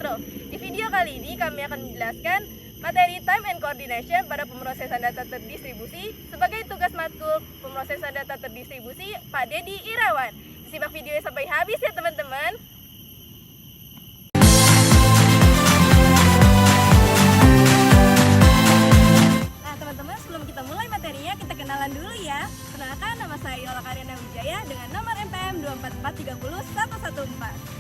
Halo, di video kali ini kami akan menjelaskan materi time and coordination pada pemrosesan data terdistribusi sebagai tugas matkul pemrosesan data terdistribusi Pak Dedi Irawan. Simak videonya sampai habis ya teman-teman. Nah teman-teman, sebelum kita mulai materinya, kita kenalan dulu ya. Perkenalkan, nama saya Yola Karyana Wijaya dengan nomor NPM 244301114.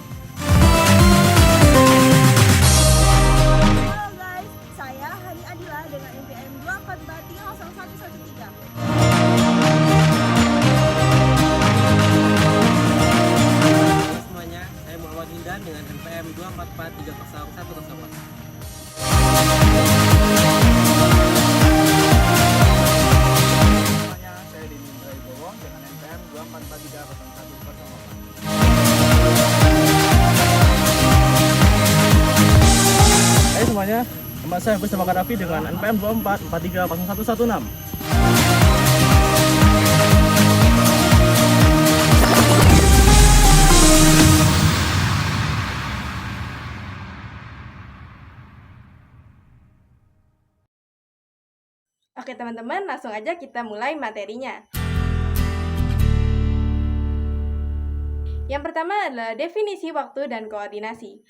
Dengan NPM 244301113. Semuanya, saya Muhammad Hindan dengan NPM 244301104. Semuanya, saya Dini Indra Ibowo dengan NPM 2443014. Hai semuanya, nama saya bersama Kadafi dengan NPM 244301116. Oke teman-teman, langsung aja kita mulai materinya. Yang pertama adalah definisi waktu dan koordinasi.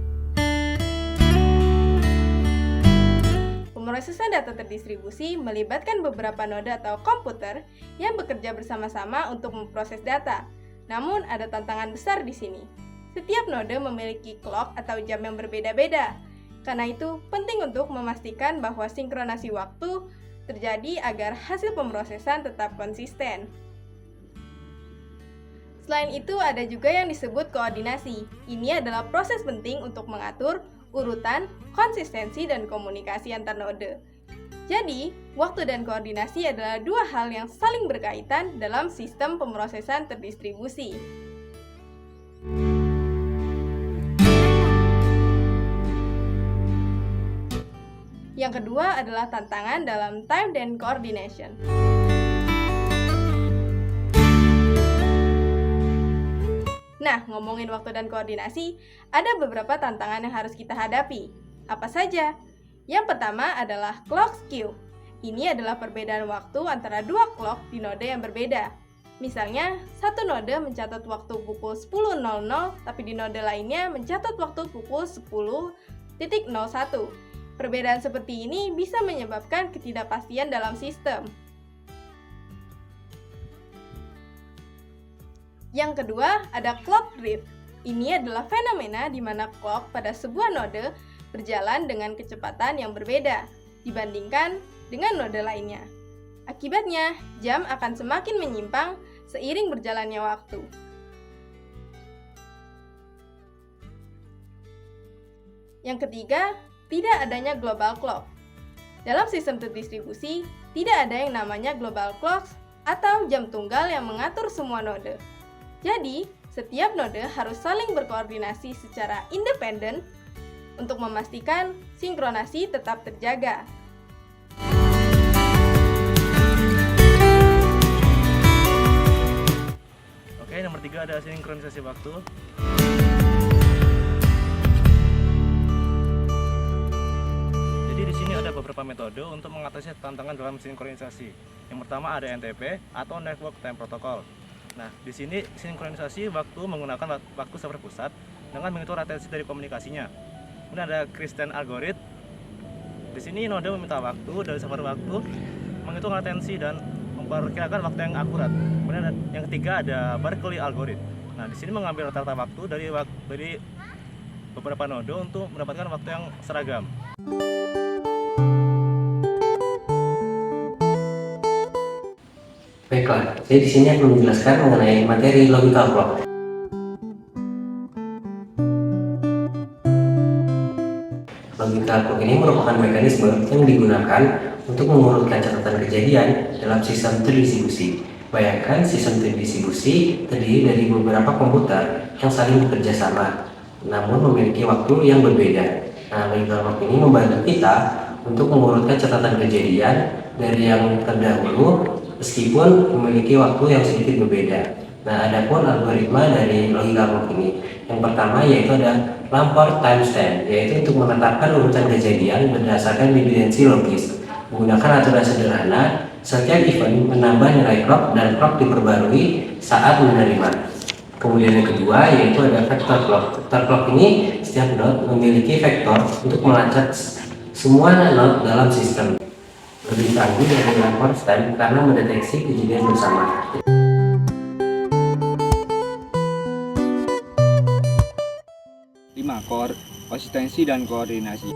Pemrosesan data terdistribusi melibatkan beberapa node atau komputer yang bekerja bersama-sama untuk memproses data. Namun ada tantangan besar di sini. Setiap node memiliki clock atau jam yang berbeda-beda. Karena itu, penting untuk memastikan bahwa sinkronasi waktu terjadi agar hasil pemrosesan tetap konsisten. Selain itu, ada juga yang disebut koordinasi. Ini adalah proses penting untuk mengatur urutan, konsistensi, dan komunikasi antar node. Jadi, waktu dan koordinasi adalah dua hal yang saling berkaitan dalam sistem pemrosesan terdistribusi. Yang kedua adalah tantangan dalam time and coordination. Nah, ngomongin waktu dan koordinasi, ada beberapa tantangan yang harus kita hadapi. Apa saja? Yang pertama adalah clock skew. Ini adalah perbedaan waktu antara dua clock di node yang berbeda. Misalnya, satu node mencatat waktu pukul 10.00, tapi di node lainnya mencatat waktu pukul 10.01. Perbedaan seperti ini bisa menyebabkan ketidakpastian dalam sistem. Yang kedua, ada clock drift. Ini adalah fenomena di mana clock pada sebuah node berjalan dengan kecepatan yang berbeda dibandingkan dengan node lainnya. Akibatnya, jam akan semakin menyimpang seiring berjalannya waktu. Yang ketiga, tidak adanya global clock. Dalam sistem terdistribusi, tidak ada yang namanya global clocks atau jam tunggal yang mengatur semua node. Jadi, setiap node harus saling berkoordinasi secara independen untuk memastikan sinkronasi tetap terjaga. Oke, nomor 3 ada sinkronisasi waktu. Jadi di sini ada beberapa metode untuk mengatasi tantangan dalam sinkronisasi. Yang pertama ada NTP atau Network Time Protocol. Nah, di sini sinkronisasi waktu menggunakan waktu server pusat dengan menghitung latensi dari komunikasinya. Kemudian ada Christian Algorithm. Di sini node meminta waktu dari server waktu, menghitung latensi dan memperkirakan waktu yang akurat. Kemudian yang ketiga ada Berkeley Algorithm. Nah, di sini mengambil rata-rata waktu dari beberapa node untuk mendapatkan waktu yang seragam. Baiklah, saya di sini akan menjelaskan mengenai materi logical clock. Logical clock ini merupakan mekanisme yang digunakan untuk mengurutkan catatan kejadian dalam sistem terdistribusi. Bayangkan sistem terdistribusi terdiri dari beberapa komputer yang saling bekerja sama, namun memiliki waktu yang berbeda. Nah, logical clock ini membantu kita untuk mengurutkan catatan kejadian dari yang terdahulu meskipun memiliki waktu yang sedikit berbeda. Nah, adapun algoritma dari logical clock ini, yang pertama yaitu ada Lamport timestamp, yaitu untuk menetapkan urutan kejadian berdasarkan evidensi logis. Menggunakan aturan sederhana, setiap event menambah nilai clock dan clock diperbarui saat menerima. Kemudian yang kedua yaitu ada vector clock. Vector clock ini setiap node memiliki vektor untuk melacak semua node dalam sistem. Lebih canggih dari Lamport time karena mendeteksi kejadian bersama. 5. Konsistensi dan koordinasi.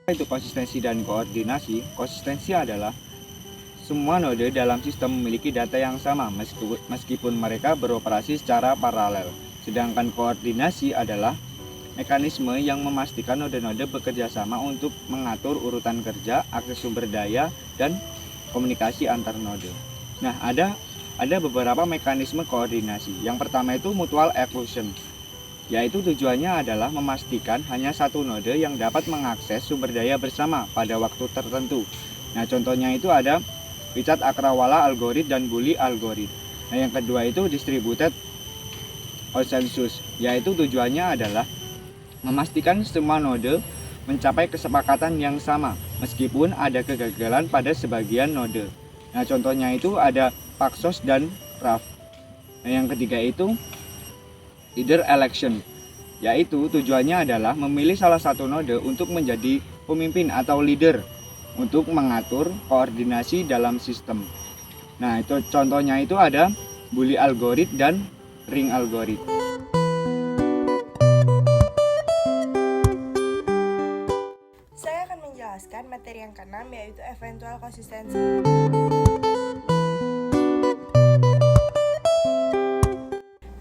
Itu konsistensi dan koordinasi. Konsistensi adalah semua node dalam sistem memiliki data yang sama meskipun mereka beroperasi secara paralel. Sedangkan koordinasi adalah mekanisme yang memastikan node-node bekerja sama untuk mengatur urutan kerja, akses sumber daya, dan komunikasi antar node. Nah, ada beberapa mekanisme koordinasi. Yang pertama itu mutual exclusion, yaitu tujuannya adalah memastikan hanya satu node yang dapat mengakses sumber daya bersama pada waktu tertentu. Nah, contohnya itu ada Richard Akrawala algorithm dan Bully algorithm. Nah, yang kedua itu distributed consensus, yaitu tujuannya adalah memastikan semua node mencapai kesepakatan yang sama meskipun ada kegagalan pada sebagian node. Nah, contohnya itu ada Paxos dan Raft. Nah, yang ketiga itu leader election, yaitu tujuannya adalah memilih salah satu node untuk menjadi pemimpin atau leader untuk mengatur koordinasi dalam sistem. Nah, itu contohnya itu ada Bully algorithm dan Ring algorithm. Saya akan menjelaskan materi yang keenam, yaitu eventual konsistensi.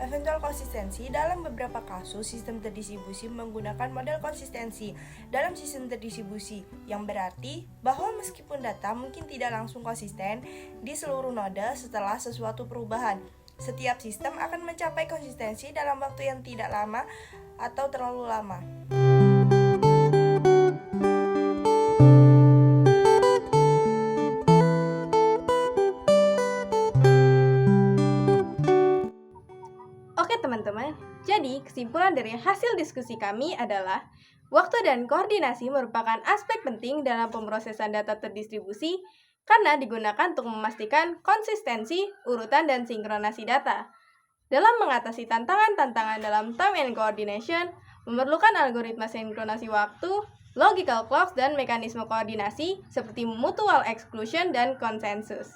Eventual konsistensi dalam beberapa kasus sistem terdistribusi menggunakan model konsistensi dalam sistem terdistribusi, yang berarti bahwa meskipun data mungkin tidak langsung konsisten di seluruh node setelah sesuatu perubahan, setiap sistem akan mencapai konsistensi dalam waktu yang tidak lama atau terlalu lama. Oke teman-teman, jadi kesimpulan dari hasil diskusi kami adalah waktu dan koordinasi merupakan aspek penting dalam pemrosesan data terdistribusi karena digunakan untuk memastikan konsistensi, urutan, dan sinkronasi data. Dalam mengatasi tantangan-tantangan dalam time and coordination, memerlukan algoritma sinkronasi waktu, logical clocks, dan mekanisme koordinasi seperti mutual exclusion dan konsensus.